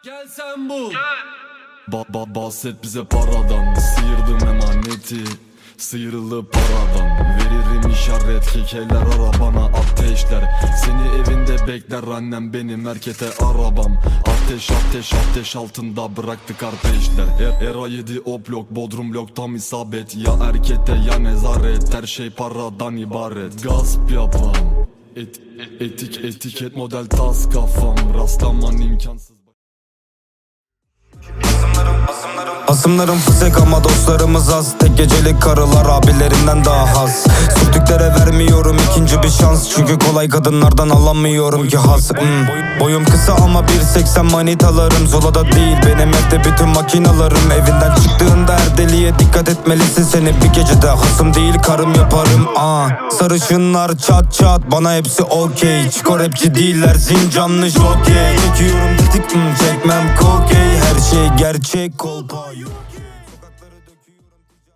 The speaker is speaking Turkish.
Gel sen bul. Bahset bize paradan. Sıyırdım emaneti, sıyrılıp paradan. Veririm işaret, kekeler arabana ateşler. Seni evinde bekler annem, benim erkete arabam. Ateş ateş ateş altında bıraktı kardeşler. Era 7 o blok, Bodrum blok tam isabet. Ya erkete ya nezaret, her şey paradan ibaret. Gasp yapan etiket model tas kafam. Rastlaman imkansız. Asımlarım fısık ama dostlarımız az. Tek gecelik karılar abilerinden daha az. Sürtüklere vermiyorum ikinci bir şans, çünkü kolay kadınlardan alamıyorum ki haz. Boyum kısa ama 1.80 manitalarım. Zolada değil benim evde bütün makinalarım. Evinden çıktığında her deliğe dikkat etmelisin. Seni bir gecede hasım değil karım yaparım. Sarışınlar çat çat bana hepsi okey. Çiko rapçi değiller zincanlı jokey. Çekiyorum tetik çekmem kokey. Her şey gerçek kolpa.